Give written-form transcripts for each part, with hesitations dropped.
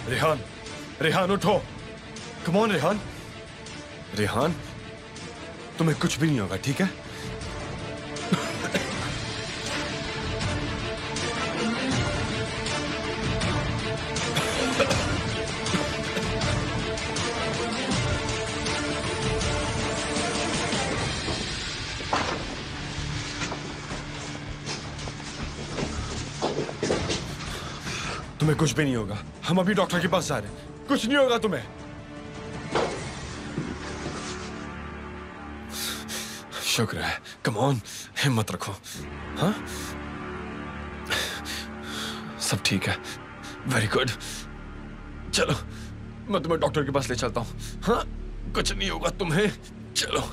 रेहान, रेहान उठो। Come on Rehan. Rehan, तुम्हें कुछ भी नहीं होगा, ठीक है? तुम्हें कुछ भी नहीं होगा। हम अभी डॉक्टर के पास जा रहे हैं। कुछ नहीं होगा तुम्हें। शुक्र है। कम ऑन, हिम्मत रखो। हाँ, सब ठीक है। Very good. चलो, मैं तुम्हें डॉक्टर के पास ले चलता हूँ। हाँ, कुछ नहीं होगा तुम्हें। चलो।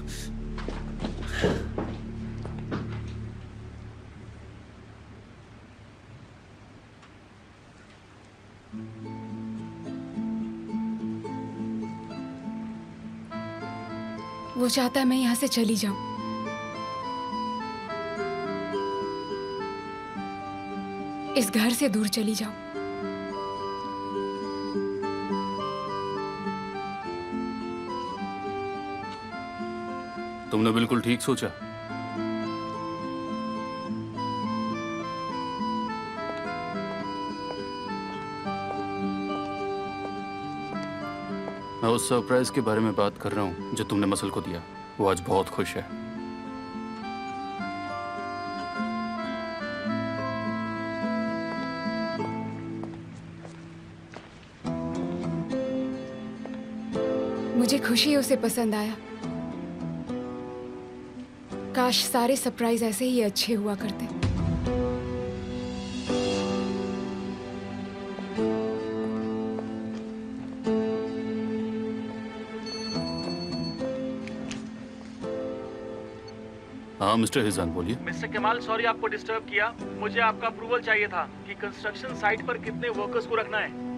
वो चाहता है मैं यहां से चली जाऊं। इस घर से दूर चली जाऊं। तुमने बिल्कुल ठीक सोचा। मैं उस सरप्राइज के बारे में बात कर रहा हूँ जो तुमने मसल को दिया। वो आज बहुत खुश है। मुझे खुशी उसे पसंद आया। काश सारे सरप्राइज ऐसे ही अच्छे हुआ करते। हाँ मिस्टर हिजान, बोलिए। मिस्टर कमाल, सॉरी आपको डिस्टर्ब किया। मुझे आपका अप्रूवल चाहिए था कि कंस्ट्रक्शन साइट पर कितने वर्कर्स को रखना है।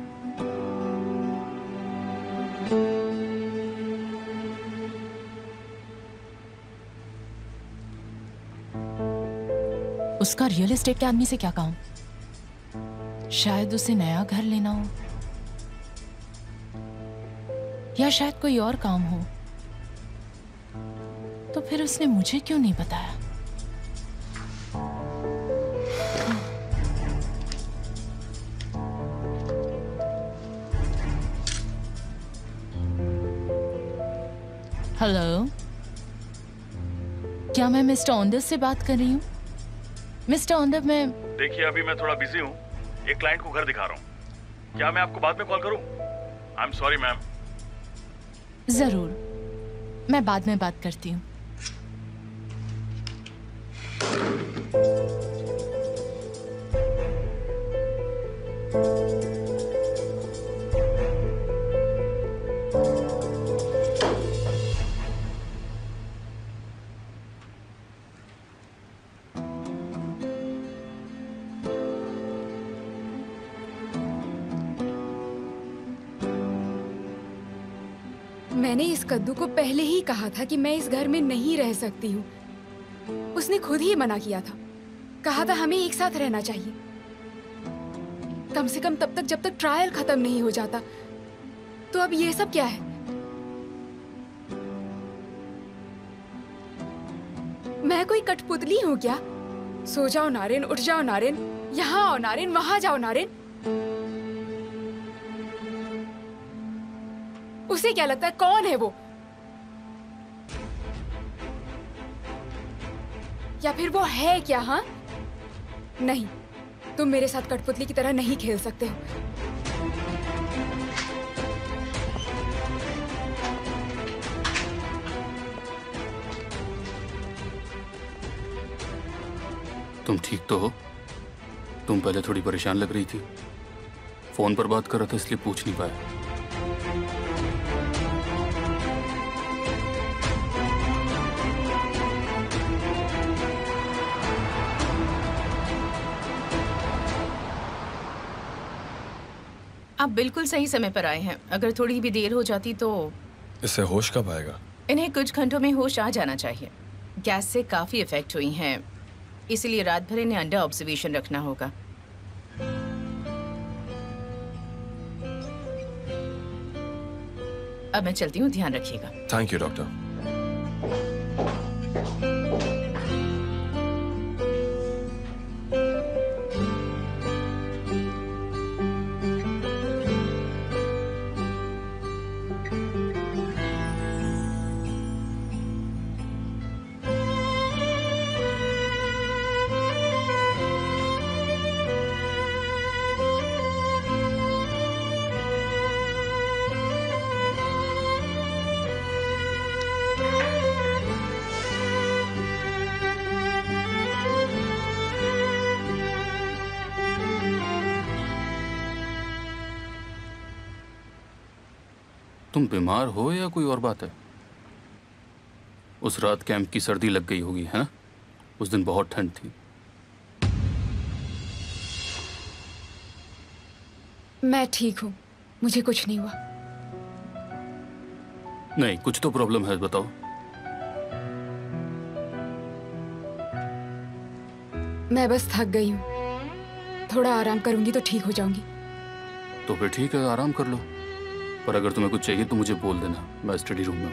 उसका रियल एस्टेट के आदमी से क्या काम? शायद उसे नया घर लेना हो, या शायद कोई और काम हो। तो फिर उसने मुझे क्यों नहीं बताया? हेलो, क्या मैं मिस्टर ऑंदर से बात कर रही हूँ? मिस्टर ऑंदर, मैं देखिए अभी मैं थोड़ा बिजी हूँ। एक क्लाइंट को घर दिखा रहा हूँ। क्या मैं आपको बाद में कॉल करूँ? I am sorry ma'am. जरूर, मैं बाद में बात करती हूँ। मैंने इस कद्दू को पहले ही कहा था कि मैं इस घर में नहीं रह सकती हूँ। उसने खुद ही मना किया था। कहा था हमें एक साथ रहना चाहिए, कम से कम तब तक जब तक ट्रायल खत्म नहीं हो जाता। तो अब ये सब क्या है? मैं कोई कठपुतली हूँ क्या? सो जाओ नारेन, उठ जाओ नारेन, यहाँ आओ नारेन, वहां जाओ नारेन। उसे क्या लगता है कौन है वो? या फिर वो है क्या? हाँ, नहीं, तुम मेरे साथ कठपुतली की तरह नहीं खेल सकते हो। तुम ठीक तो हो? तुम पहले थोड़ी परेशान लग रही थी। फोन पर बात कर रहा था इसलिए पूछ नहीं पाया। आप बिल्कुल सही समय पर आए हैं। अगर थोड़ी भी देर हो जाती तो। इससे होश कब आएगा? इन्हें कुछ घंटों में होश आ जाना चाहिए। गैस से काफी इफेक्ट हुई हैं, इसलिए रात भर इन्हें अंडर ऑब्जर्वेशन रखना होगा। अब मैं चलती हूँ, ध्यान रखिएगा। Thank you doctor. तुम बीमार हो या कोई और बात है? उस रात कैंप की सर्दी लग गई होगी, है ना? उस दिन बहुत ठंड थी। मैं ठीक हूँ, मुझे कुछ नहीं हुआ। नहीं, कुछ तो प्रॉब्लम है, बताओ। मैं बस थक गई हूँ, थोड़ा आराम करूंगी तो ठीक हो जाऊंगी। तो फिर ठीक है, आराम कर लो। पर अगर तुम्हें कुछ चाहिए तो मुझे बोल देना, मैं स्टडी रूम में हूँ।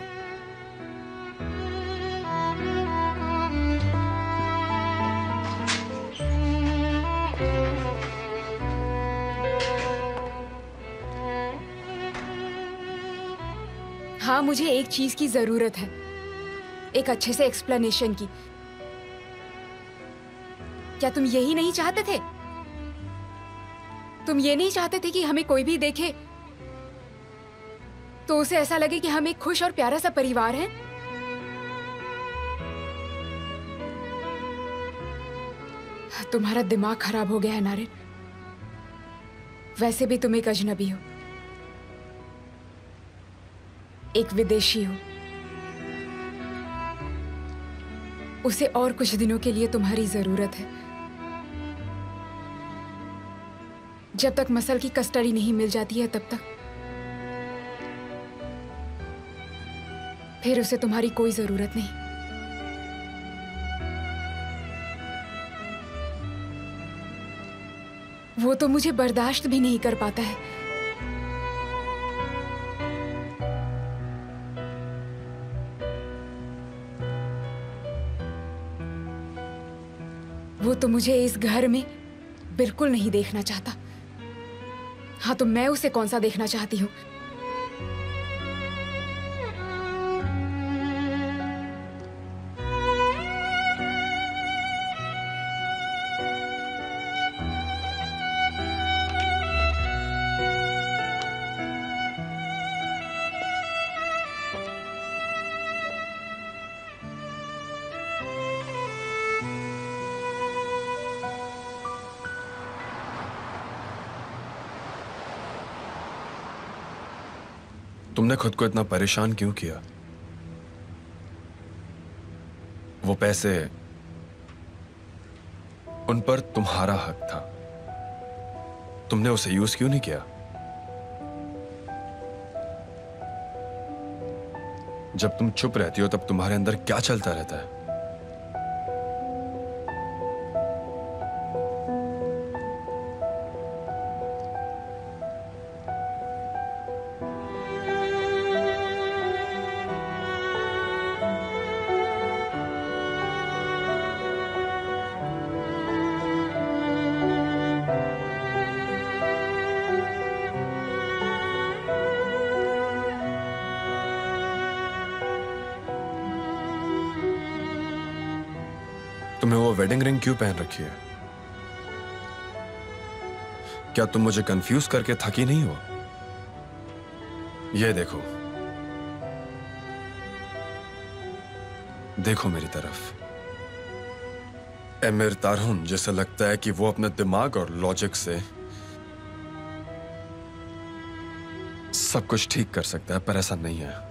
हाँ, मुझे एक चीज की जरूरत है, एक अच्छे से एक्सप्लेनेशन की। क्या तुम यही नहीं चाहते थे? तुम ये नहीं चाहते थे कि हमें कोई भी देखे तो उसे ऐसा लगे कि हम एक खुश और प्यारा सा परिवार हैं? तुम्हारा दिमाग खराब हो गया है नारेन। वैसे भी तुम एक अजनबी हो, एक विदेशी हो। उसे और कुछ दिनों के लिए तुम्हारी जरूरत है। जब तक मसल की कस्टडी नहीं मिल जाती है तब तक। फिर उसे तुम्हारी कोई जरूरत नहीं। वो तो मुझे बर्दाश्त भी नहीं कर पाता है। वो तो मुझे इस घर में बिल्कुल नहीं देखना चाहता। हाँ, तो मैं उसे कौन सा देखना चाहती हूँ? तुमने खुद को इतना परेशान क्यों किया? वो पैसे, उन पर तुम्हारा हक था। तुमने उसे यूज क्यों नहीं किया? जब तुम चुप रहती हो तब तुम्हारे अंदर क्या चलता रहता है? तुम्हें वो वेडिंग रिंग क्यों पहन रखी है? क्या तुम मुझे कंफ्यूज करके थकी नहीं हो? ये देखो, देखो मेरी तरफ। एमिर तारहुन, जैसे लगता है कि वो अपने दिमाग और लॉजिक से सब कुछ ठीक कर सकता है, पर ऐसा नहीं है।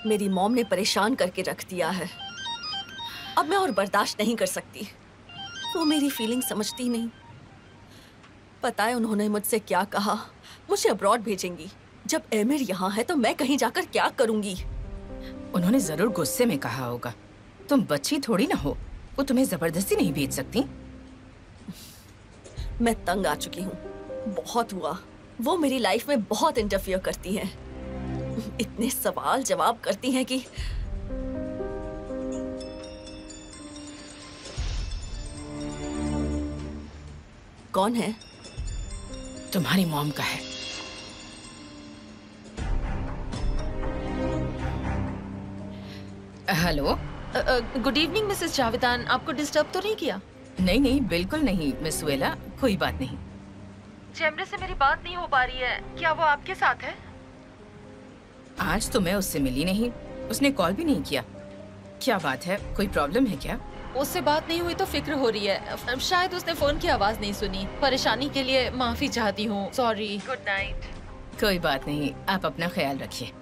मेरी मॉम ने परेशान करके रख दिया है। अब मैं और बर्दाश्त नहीं कर सकती। वो मेरी फीलिंग समझती नहीं। पता है उन्होंने मुझसे क्या कहा? मुझे अब्रॉड भेजेंगी। जब एमिर यहाँ है तो मैं कहीं जाकर क्या करूंगी? उन्होंने जरूर गुस्से में कहा होगा। तुम बच्ची थोड़ी ना हो, वो तुम्हें जबरदस्ती नहीं भेज सकती। मैं तंग आ चुकी हूँ। बहुत हुआ। वो मेरी लाइफ में बहुत इंटरफियर करती हैं। इतने सवाल जवाब करती हैं कि कौन है? तुम्हारी मॉम का है। हेलो। गुड इवनिंग मिसेस जावेदान, आपको डिस्टर्ब तो नहीं किया? नहीं नहीं, बिल्कुल नहीं मिस सुएला, कोई बात नहीं। चैमरे से मेरी बात नहीं हो पा रही है, क्या वो आपके साथ है? आज तो मैं उससे मिली नहीं, उसने कॉल भी नहीं किया। क्या बात है, कोई प्रॉब्लम है क्या? उससे बात नहीं हुई तो फिक्र हो रही है। शायद उसने फोन की आवाज नहीं सुनी। परेशानी के लिए माफी चाहती हूँ। सॉरी। Good night. कोई बात नहीं, आप अपना ख्याल रखिए।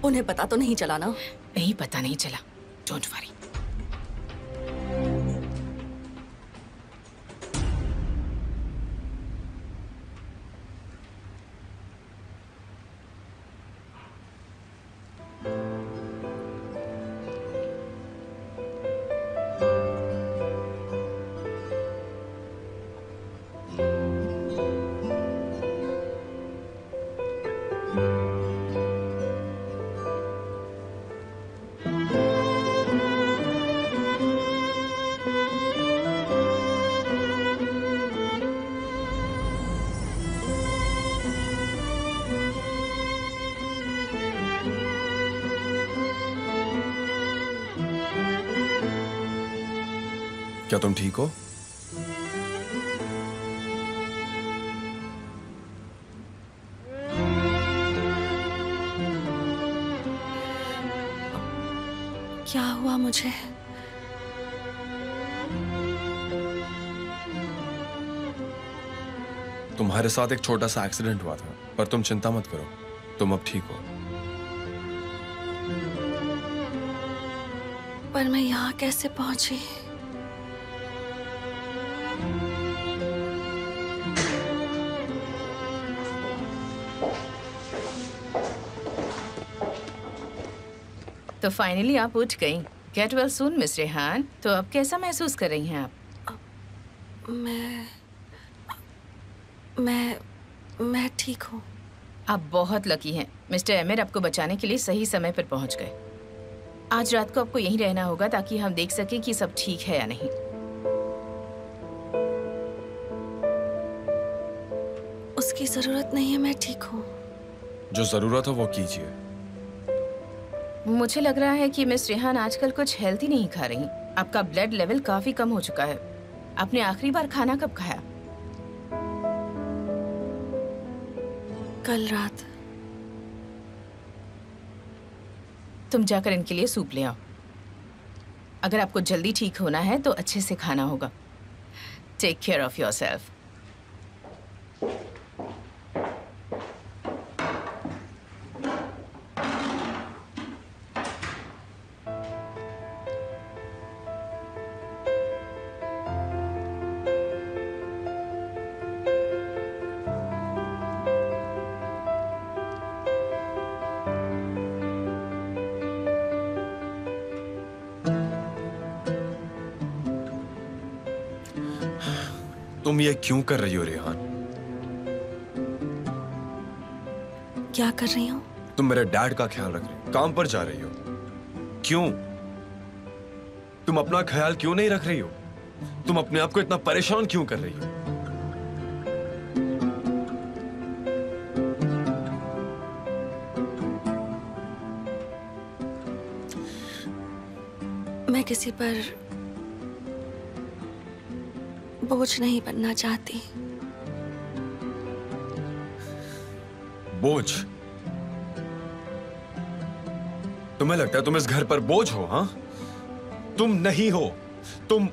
उन्हें पता तो नहीं चला ना? नहीं, पता नहीं चला। Don't worry. क्या तुम ठीक हो? क्या हुआ मुझे? तुम्हारे साथ एक छोटा सा एक्सीडेंट हुआ था, पर तुम चिंता मत करो, तुम अब ठीक हो। पर मैं यहाँ कैसे पहुंची? तो फाइनली आप उठ गई। Get well soon miss Rehan. तो अब कैसा महसूस कर रही हैं आप? मैं ठीक हूँ। आप बहुत लकी हैं। मिस्टर एमिर आपको बचाने के लिए सही समय पर पहुंच गए। आज रात को आपको यहीं रहना होगा ताकि हम देख सकें कि सब ठीक है या नहीं। उसकी जरूरत नहीं है, मैं ठीक हूँ। जो जरूरत हो वो कीजिए। मुझे लग रहा है कि मिस रेहान आजकल कुछ हेल्थी नहीं खा रही। आपका ब्लड लेवल काफी कम हो चुका है। आपने आखिरी बार खाना कब खाया? कल रात। तुम जाकर इनके लिए सूप ले आओ। अगर आपको जल्दी ठीक होना है तो अच्छे से खाना होगा। Take care of yourself. तुम ये क्यों कर रही हो रेहान? क्या कर रही हूँ? तुम मेरे डैड का ख्याल रख रही हो, काम पर जा रही हो। क्यों? तुम अपना ख्याल क्यों नहीं रख रही हो? तुम अपने आप को इतना परेशान क्यों कर रही हो? मैं किसी पर बोझ नहीं बनना चाहती। बोझ? तुम्हें लगता है तुम इस घर पर बोझ हो? हाँ, तुम नहीं हो। तुम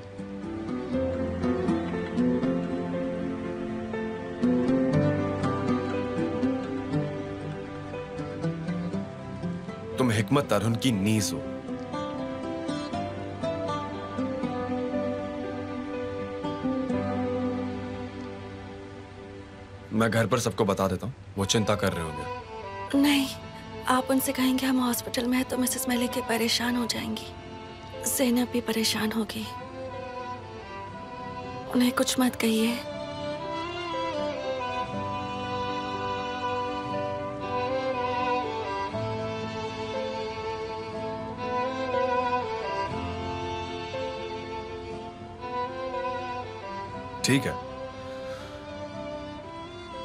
हिकमत अरुण की नीस हो। मैं घर पर सबको बता देता हूँ, वो चिंता कर रहे होंगे। नहीं, आप उनसे कहेंगे हम हॉस्पिटल में हैं तो मिसेस मलिक परेशान हो जाएंगी। ज़ैनब भी परेशान होगी। उन्हें कुछ मत कहिए। ठीक है,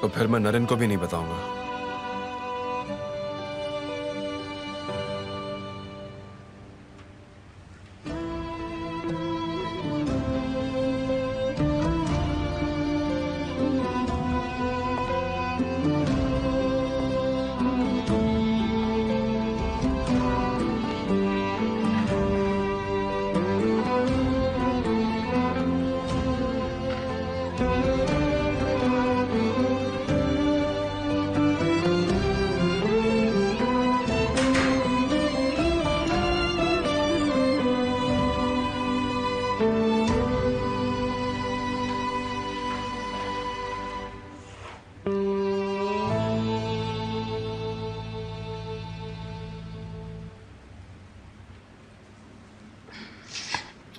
तो फिर मैं नरेन को भी नहीं बताऊंगा।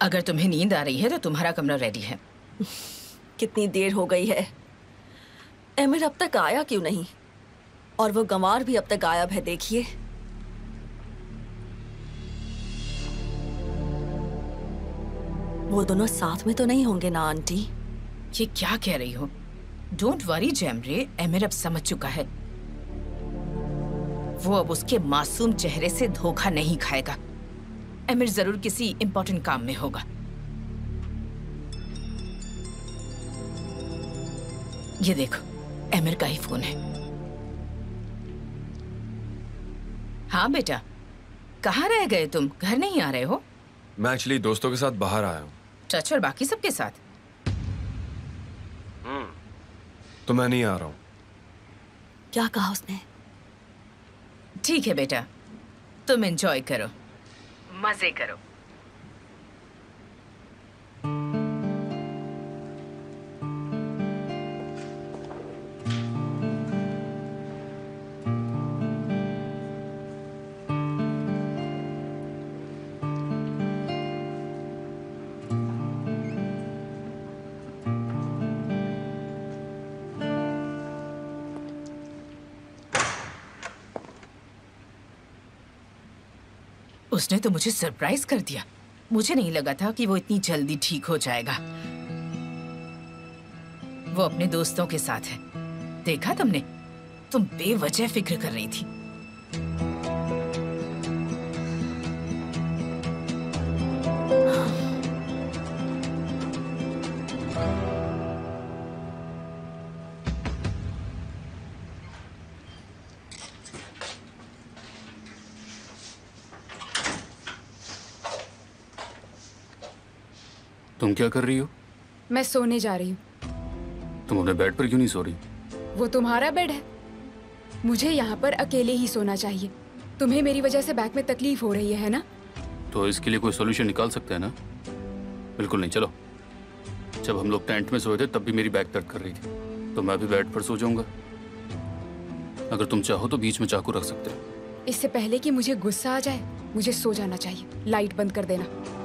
अगर तुम्हें नींद आ रही है तो तुम्हारा कमरा रेडी है। कितनी देर हो गई है? एमिर अब तक आया क्यों नहीं? और वो गंवार भी अब तक गायब है, देखिए। वो दोनों साथ में तो नहीं होंगे ना आंटी? ये क्या कह रही हो? डोंट वरी जैमरे, एमिर अब समझ चुका है। वो अब उसके मासूम चेहरे से धोखा नहीं खाएगा। एमिर जरूर किसी इंपॉर्टेंट काम में होगा। ये देखो, एमिर का ही फोन है। हाँ बेटा, कहाँ रह गए तुम? घर नहीं आ रहे हो? मैं एक्चुअली दोस्तों के साथ बाहर आया हूँ। चच और बाकी सबके साथ? तो मैं नहीं आ रहा हूँ। क्या कहा उसने? ठीक है बेटा, तुम एंजॉय करो, मजे करो। उसने तो मुझे सरप्राइज कर दिया। मुझे नहीं लगा था कि वो इतनी जल्दी ठीक हो जाएगा। वो अपने दोस्तों के साथ है। देखा तुमने? तुम बेवजह फिक्र कर रही थी। तुम क्या कर रही हो? मैं सोने जा रही हूँ। तुम अपने बेड पर क्यों नहीं सो रही? वो तुम्हारा बेड है। मुझे यहाँ पर अकेले ही सोना चाहिए। तुम्हें मेरी वजह से बैक में तकलीफ हो रही है ना? तो इसके लिए कोई सोल्यूशन निकाल सकते हैं ना? बिल्कुल नहीं। चलो, जब हम लोग टेंट में सोए थे तब भी मेरी बैक दर्द कर रही थी, तो मैं भी बेड पर सो जाऊंगा। अगर तुम चाहो तो बीच में चाकू रख सकते हो। इससे पहले कि मुझे गुस्सा आ जाए, मुझे सो जाना चाहिए। लाइट बंद कर देना।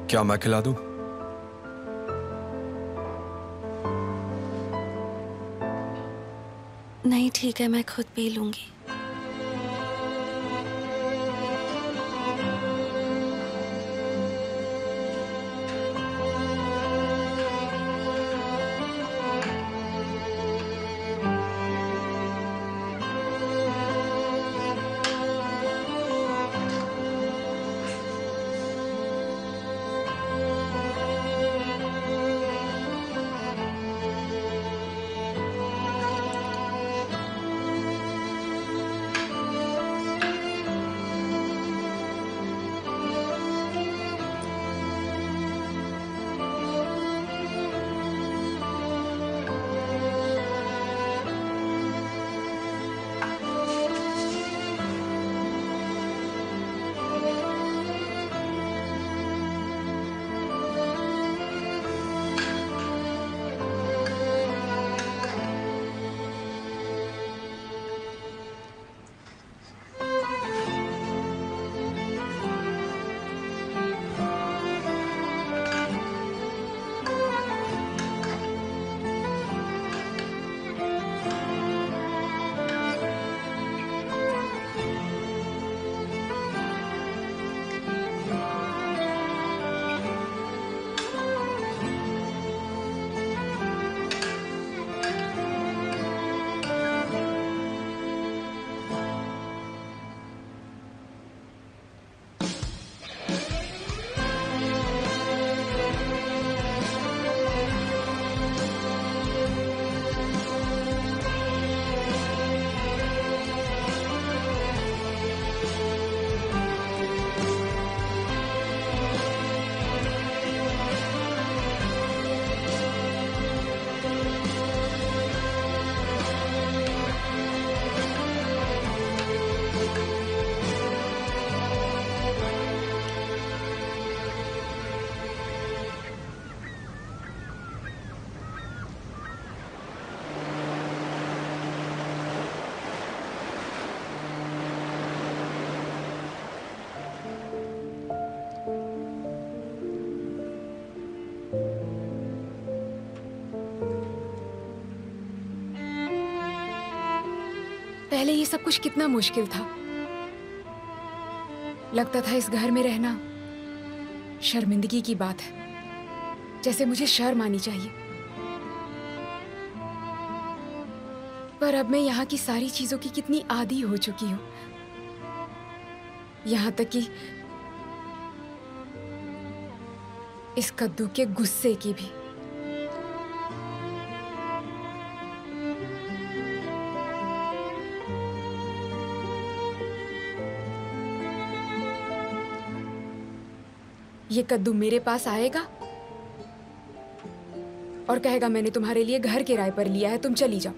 क्या मैं खिला दूं? नहीं ठीक है, मैं खुद पी लूंगी। पहले ये सब कुछ कितना मुश्किल था। लगता था इस घर में रहना शर्मिंदगी की बात है, जैसे मुझे शर्म आनी चाहिए। पर अब मैं यहाँ की सारी चीजों की कितनी आदी हो चुकी हूँ, यहाँ तक कि इस कद्दू के गुस्से की भी। ये कद्दू मेरे पास आएगा और कहेगा मैंने तुम्हारे लिए घर किराए पर लिया है, तुम चली जाओ।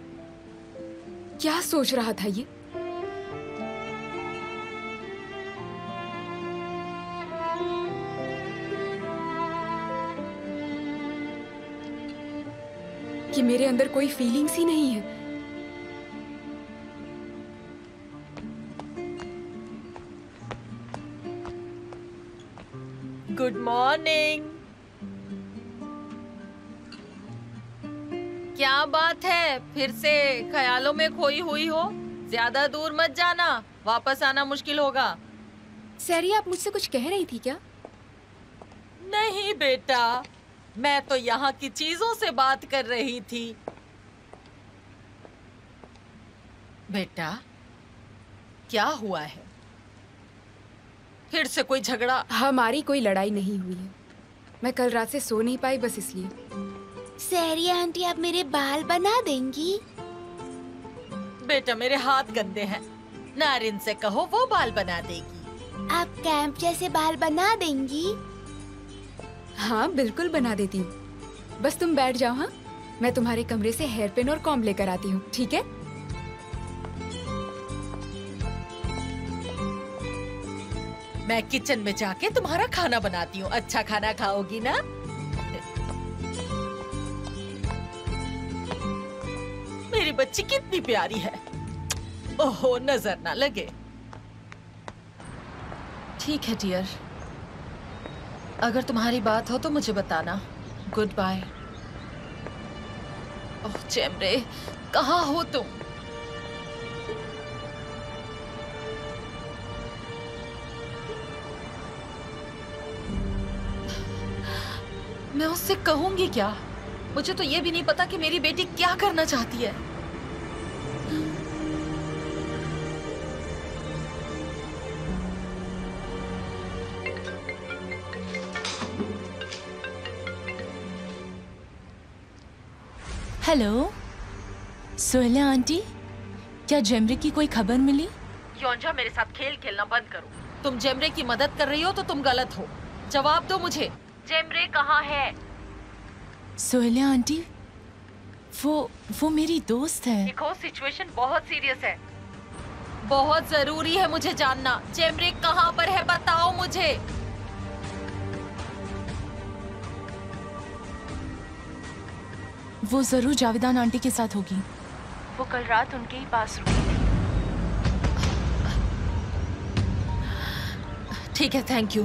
क्या सोच रहा था ये? कि मेरे अंदर कोई फीलिंग्स ही नहीं है। Good morning. क्या बात है, फिर से ख्यालों में खोई हुई हो? ज्यादा दूर मत जाना, वापस आना मुश्किल होगा। सैरी, आप मुझसे कुछ कह रही थी क्या? नहीं बेटा, मैं तो यहाँ की चीजों से बात कर रही थी। बेटा, क्या हुआ है? फिर से कोई झगड़ा? हमारी कोई लड़ाई नहीं हुई है। मैं कल रात से सो नहीं पाई, बस इसलिए। सैरी आंटी, आप मेरे बाल बना देंगी? बेटा, मेरे हाथ गंदे हैं, नारिन से कहो, वो बाल बना देगी। आप कैंप जैसे बाल बना देंगी? हाँ बिल्कुल बना देती हूँ, बस तुम बैठ जाओ। हाँ, मैं तुम्हारे कमरे से हेयर पिन और कॉम्ब लेकर आती हूँ, ठीक है? मैं किचन में जाके तुम्हारा खाना बनाती हूँ, अच्छा खाना खाओगी ना? मेरी बच्ची कितनी प्यारी है। ओहो, नजर ना लगे। ठीक है डियर, अगर तुम्हारी बात हो तो मुझे बताना। Good bye. ओह चेमरे, कहाँ हो तुम? मैं उससे कहूंगी क्या? मुझे तो ये भी नहीं पता कि मेरी बेटी क्या करना चाहती है। हेलो सोहेला आंटी, क्या जेमरे की कोई खबर मिली? योंजा, मेरे साथ खेल खेलना बंद करो। तुम जेमरे की मदद कर रही हो तो तुम गलत हो। जवाब दो मुझे, जेमरे कहाँ है? सोहेला आंटी, वो मेरी दोस्त है। देखो, सिचुएशन बहुत सीरियस है। बहुत जरूरी है मुझे जानना। जेमरे कहाँ पर है, बताओ मुझे। वो जरूर जावेदान आंटी के साथ होगी। वो कल रात उनके ही पास रुकी थी। ठीक है, थैंक यू।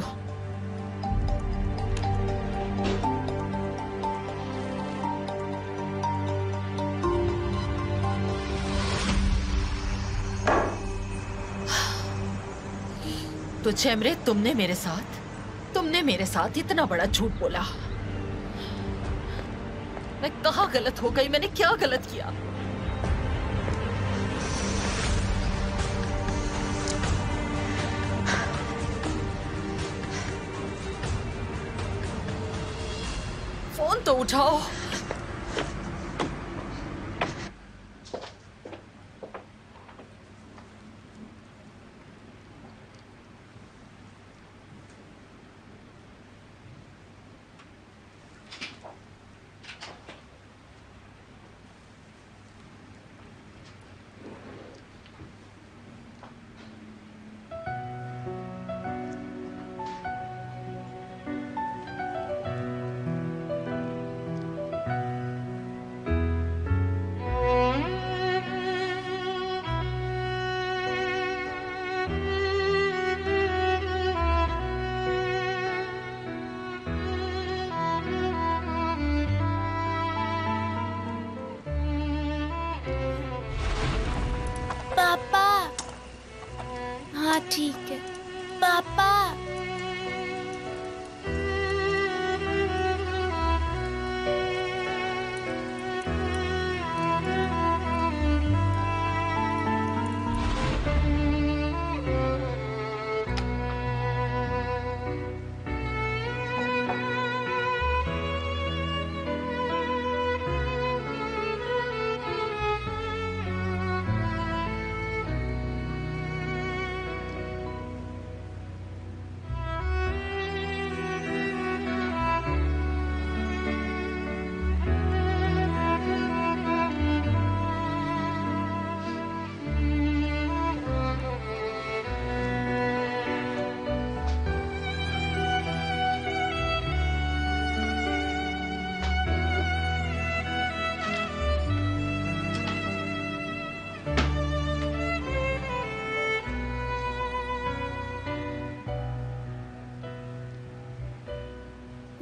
तो जेमरे, तुमने मेरे साथ इतना बड़ा झूठ बोला। मैं कहाँ गलत हो गई? मैंने क्या गलत किया? फोन तो उठाओ। पापा। हाँ ठीक है पापा।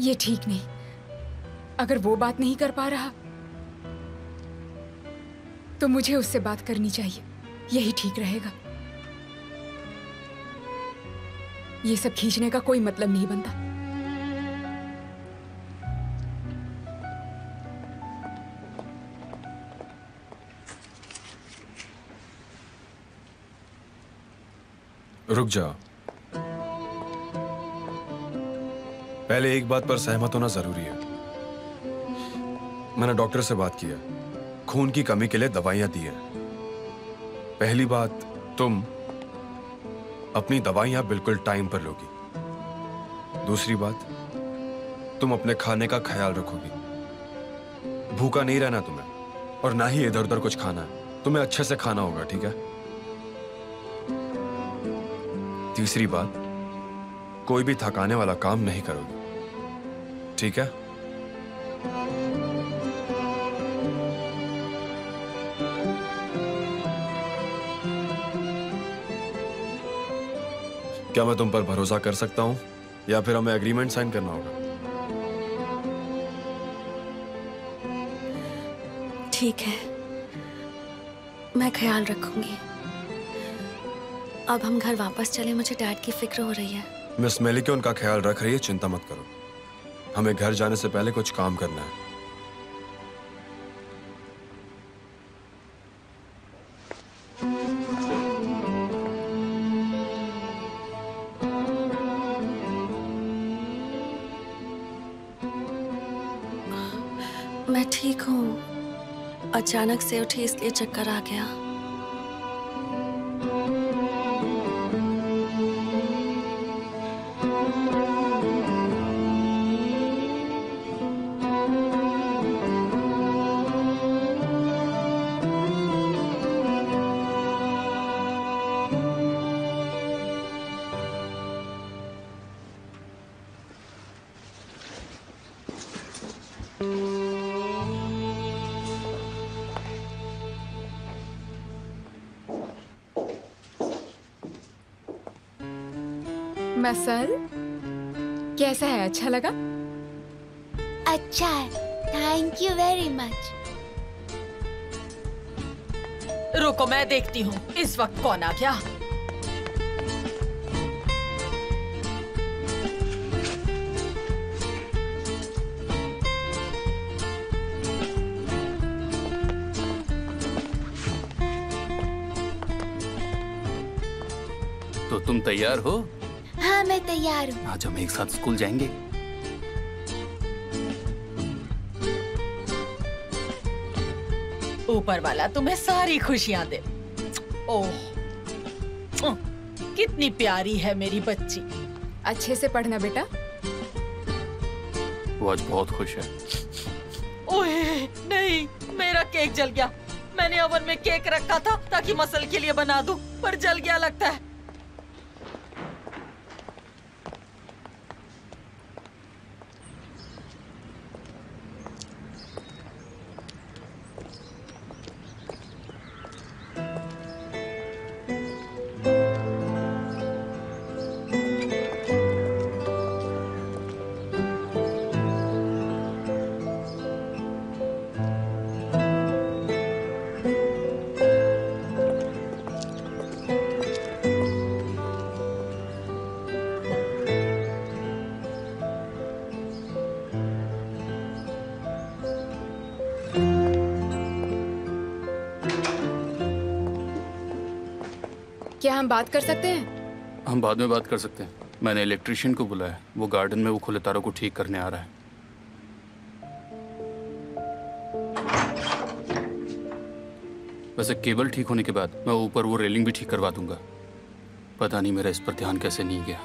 ये ठीक नहीं। अगर वो बात नहीं कर पा रहा तो मुझे उससे बात करनी चाहिए। यही ठीक रहेगा। ये सब खींचने का कोई मतलब नहीं बनता। रुक जा। पहले एक बात पर सहमत होना जरूरी है। मैंने डॉक्टर से बात की है। खून की कमी के लिए दवाइयां दी हैं। पहली बात, तुम अपनी दवाइयां बिल्कुल टाइम पर लोगी। दूसरी बात, तुम अपने खाने का ख्याल रखोगी। भूखा नहीं रहना तुम्हें, और ना ही इधर उधर कुछ खाना है। तुम्हें अच्छे से खाना होगा, ठीक है? तीसरी बात, कोई भी थकाने वाला काम नहीं करोगे, ठीक है? क्या मैं तुम पर भरोसा कर सकता हूं? या फिर हमें एग्रीमेंट साइन करना होगा? ठीक है, मैं ख्याल रखूंगी। अब हम घर वापस चले, मुझे डैड की फिक्र हो रही है। मिस मेलिकन का ख्याल रख रही है, चिंता मत करो। हमें घर जाने से पहले कुछ काम करना है। मैं ठीक हूँ, अचानक से उठी इसलिए चक्कर आ गया। मसल कैसा है? अच्छा लगा? अच्छा है, थैंक यू वेरी मच। रुको, मैं देखती हूँ इस वक्त कौन आ गया। तो तुम तैयार हो? हाँ मैं तैयार हूँ। आज हम एक साथ स्कूल जाएंगे। ऊपर वाला तुम्हें सारी खुशियां दे। ओह, कितनी प्यारी है मेरी बच्ची। अच्छे से पढ़ना बेटा। वो आज बहुत खुश है। ओए नहीं, मेरा केक जल गया। मैंने ओवन में केक रखा था ताकि मसल के लिए बना दूं, पर जल गया लगता है। क्या हम बात कर सकते हैं? हम बाद में बात कर सकते हैं। मैंने इलेक्ट्रिशियन को बुलाया, वो गार्डन में वो खुले तारों को ठीक करने आ रहा है। वैसे केबल ठीक होने के बाद मैं ऊपर वो रेलिंग भी ठीक करवा दूंगा। पता नहीं मेरा इस पर ध्यान कैसे नहीं गया।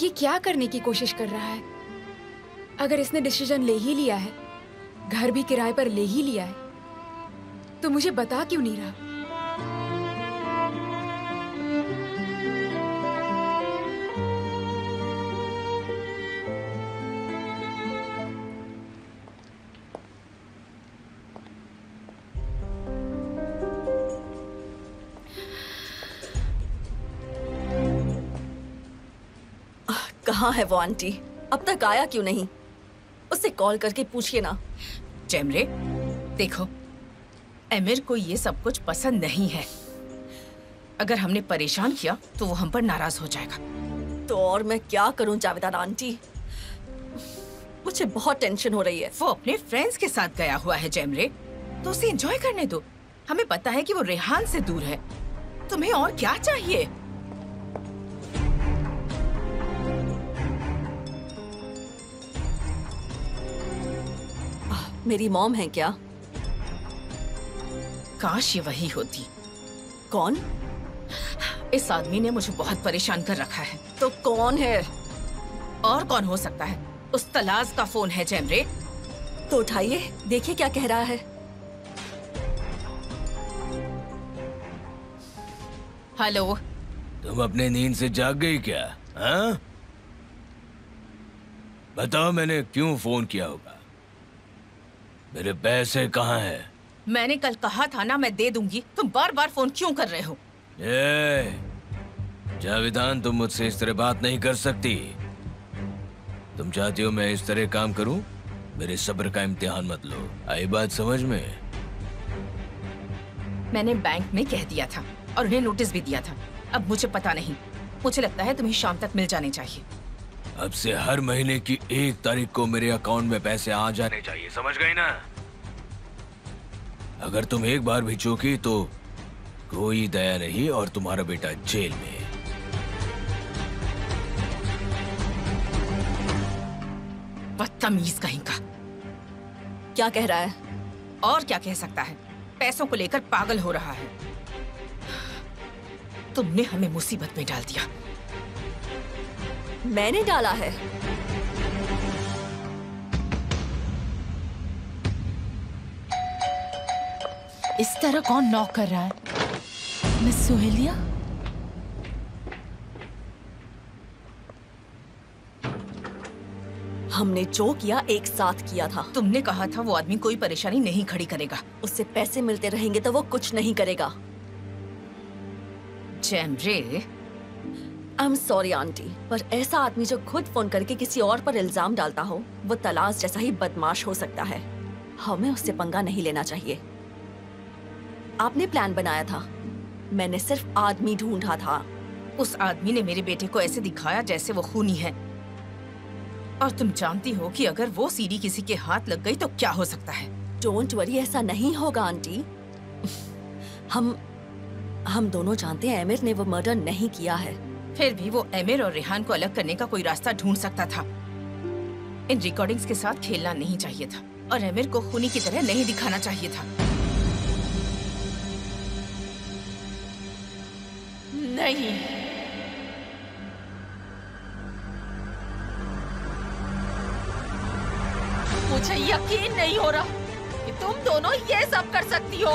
ये क्या करने की कोशिश कर रहा है? अगर इसने डिसीजन ले ही लिया है, घर भी किराए पर ले ही लिया है, तो मुझे बता क्यों नहीं रहा? कहाँ है वो आंटी? अब तक आया क्यों नहीं? उससे कॉल करके पूछिए ना। जैमरे, देखो, एमिर को ये सब कुछ पसंद नहीं है। अगर हमने परेशान किया तो वो हम पर नाराज हो जाएगा। तो और मैं क्या करूं जावेदा आंटी? मुझे बहुत टेंशन हो रही है। वो अपने फ्रेंड्स के साथ गया हुआ है जैमरे, तो उसे एंजॉय करने दो। हमें पता है कि वो रेहान से दूर है। तुम्हें और क्या चाहिए? मेरी मॉम है क्या? काश ये वही होती। कौन? इस आदमी ने मुझे बहुत परेशान कर रखा है। तो कौन है? और कौन हो सकता है? उस तलाश का फोन है जैमरे। तो उठाइए, देखिए क्या कह रहा है। हेलो। तुम अपने नींद से जाग गई क्या? हाँ? बताओ मैंने क्यों फोन किया होगा? मेरे पैसे कहाँ हैं? मैंने कल कहा था ना मैं दे दूंगी, तुम बार बार फोन क्यों कर रहे हो? जावेदान, तुम मुझसे इस तरह बात नहीं कर सकती। तुम चाहती हो मैं इस तरह काम करूं? मेरे सब्र का इम्तिहान मत लो। आई बात समझ में? मैंने बैंक में कह दिया था और उन्हें नोटिस भी दिया था। अब मुझे पता नहीं, मुझे लगता है तुम्हें शाम तक मिल जाने चाहिए। अब से हर महीने की 1 तारीख को मेरे अकाउंट में पैसे आ जाने चाहिए, समझ गई ना? अगर तुम एक बार भी चूकी तो कोई दया नहीं और तुम्हारा बेटा जेल में। बदतमीज कहीं का। क्या कह रहा है? और क्या कह सकता है? पैसों को लेकर पागल हो रहा है। तुमने हमें मुसीबत में डाल दिया। मैंने डाला है? इस तरह कौन नॉक कर रहा है? मिस सुहेलिया? हमने जो किया एक साथ किया था। तुमने कहा था वो आदमी कोई परेशानी नहीं खड़ी करेगा। उससे पैसे मिलते रहेंगे तो वो कुछ नहीं करेगा। जैमरे, आई एम सॉरी आंटी, पर ऐसा आदमी जो खुद फोन करके किसी और पर इल्जाम डालता हो, वो तलाश जैसा ही बदमाश हो सकता है। हमें उससे पंगा नहीं लेना चाहिए। आपने प्लान बनाया था, मैंने सिर्फ आदमी ढूंढा था। उस आदमी ने मेरे बेटे को ऐसे दिखाया जैसे वो खूनी है। और तुम जानती हो कि अगर वो सीडी किसी के हाथ लग गई तो क्या हो सकता है। डोंट वरी, ऐसा नहीं होगा आंटी। हम दोनों जानते हैं एमिर ने वो मर्डर नहीं किया है। फिर भी वो एमिर और रेहान को अलग करने का कोई रास्ता ढूंढ सकता था। इन रिकॉर्डिंग्स के साथ खेलना नहीं चाहिए था और एमिर को खूनी की तरह नहीं दिखाना चाहिए था। नहीं, मुझे यकीन नहीं हो रहा कि तुम दोनों ये सब कर सकती हो।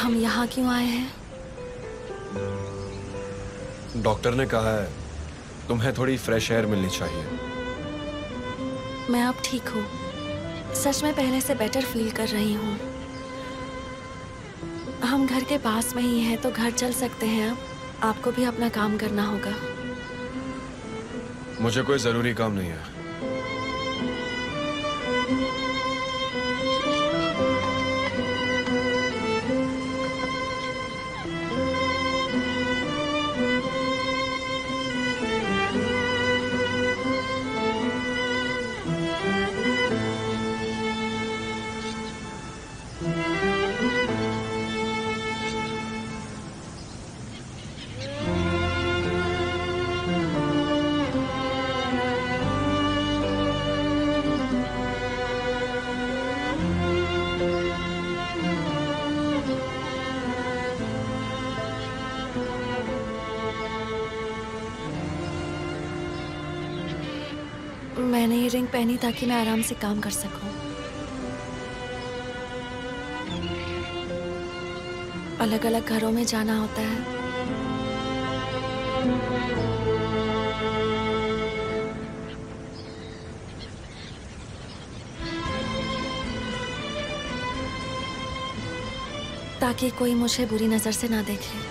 हम यहाँ क्यों आए हैं? डॉक्टर ने कहा है तुम्हें थोड़ी फ्रेश एयर मिलनी चाहिए। मैं अब ठीक हूँ, सच में पहले से बेटर फील कर रही हूँ। हम घर के पास में ही हैं तो घर चल सकते हैं। अब आपको भी अपना काम करना होगा। मुझे कोई जरूरी काम नहीं है। मैंने ये रिंग पहनी ताकि मैं आराम से काम कर सकूं। अलग अलग घरों में जाना होता है। ताकि कोई मुझे बुरी नजर से ना देखे।